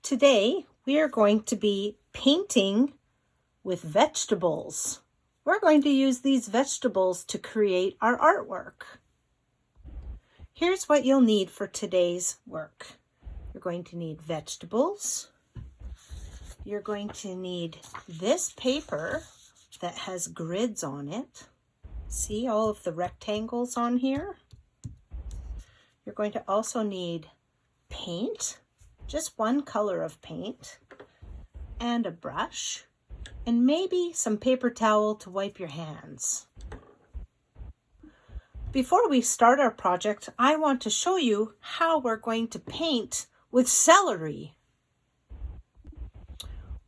Today, we are going to be painting with vegetables. We're going to use these vegetables to create our artwork. Here's what you'll need for today's work. You're going to need vegetables. You're going to need this paper that has grids on it. See all of the rectangles on here? You're going to also need paint. Just one color of paint, and a brush, and maybe some paper towel to wipe your hands. Before we start our project, I want to show you how we're going to paint with celery.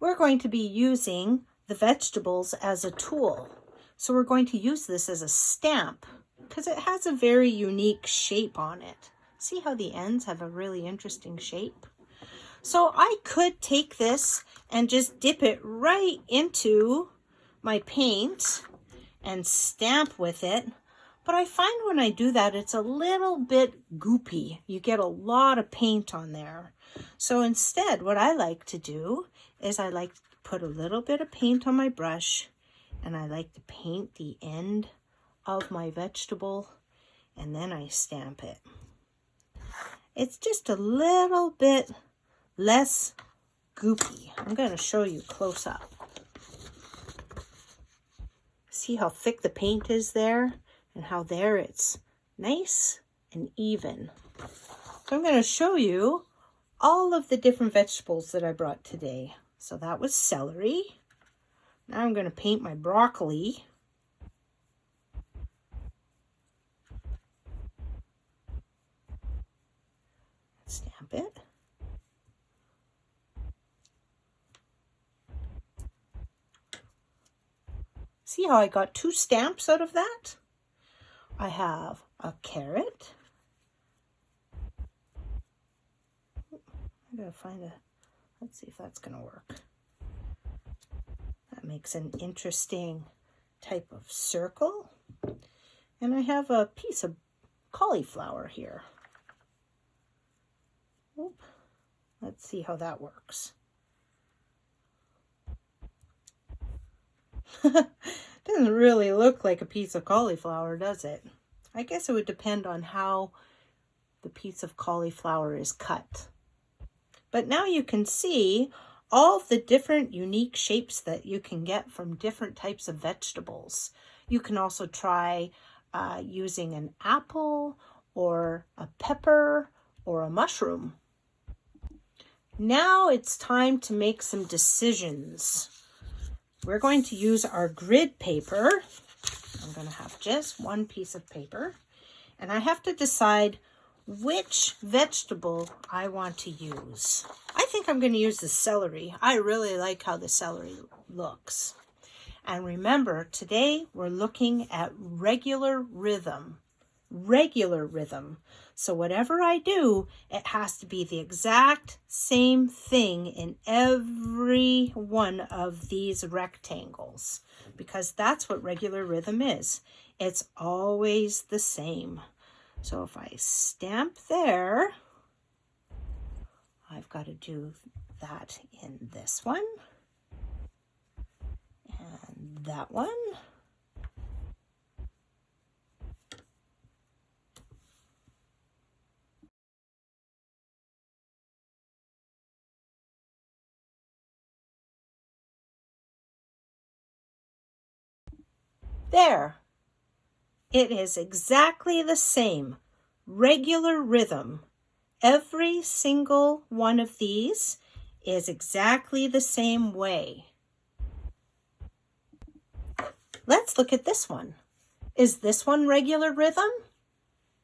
We're going to be using the vegetables as a tool. So we're going to use this as a stamp because it has a very unique shape on it. See how the ends have a really interesting shape? So I could take this and just dip it right into my paint and stamp with it. But I find when I do that, it's a little bit goopy. You get a lot of paint on there. So instead, what I like to do is I like to put a little bit of paint on my brush, and I like to paint the end of my vegetable, and then I stamp it. It's just a little bit less goopy. I'm going to show you close up. See how thick the paint is there and how there it's nice and even. So I'm going to show you all of the different vegetables that I brought today. So that was celery. Now I'm going to paint my broccoli. Stamp it. See how I got two stamps out of that? I have a carrot. I gotta find a, let's see if that's gonna work. That makes an interesting type of circle. And I have a piece of cauliflower here. Oop. Let's see how that works. Doesn't really look like a piece of cauliflower, does it? I guess it would depend on how the piece of cauliflower is cut. But now you can see all the different unique shapes that you can get from different types of vegetables. You can also try using an apple or a pepper or a mushroom. Now it's time to make some decisions. We're going to use our grid paper. I'm going to have just one piece of paper. And I have to decide which vegetable I want to use. I think I'm going to use the celery. I really like how the celery looks. And remember, today we're looking at regular rhythm. Regular rhythm. So whatever I do, it has to be the exact same thing in every one of these rectangles, because that's what regular rhythm is. It's always the same. So if I stamp there, I've got to do that in this one and that one. There, it is exactly the same, regular rhythm. Every single one of these is exactly the same way. Let's look at this one. Is this one regular rhythm?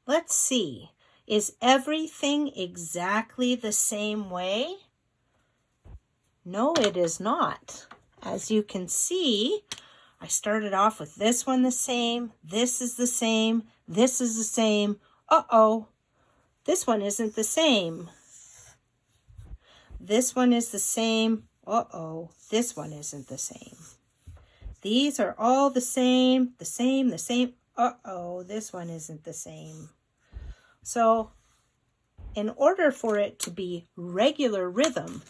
Let's see. Is everything exactly the same way? No, it is not. As you can see, I started off with this one the same, this is the same, this is the same. Uh-oh, this one isn't the same. This one is the same, Uh-oh, this one isn't the same. These are all the same, the same, the same. Uh-oh, this one isn't the same. So in order for it to be regular rhythm,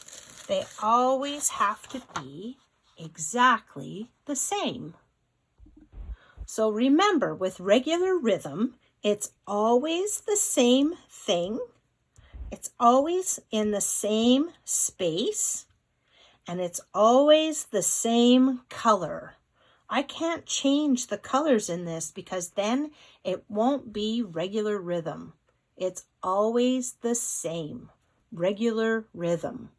they always have to be exactly the same. So remember, with regular rhythm, it's always the same thing. It's always in the same space. And it's always the same color. I can't change the colors in this because then it won't be regular rhythm. It's always the same, regular rhythm.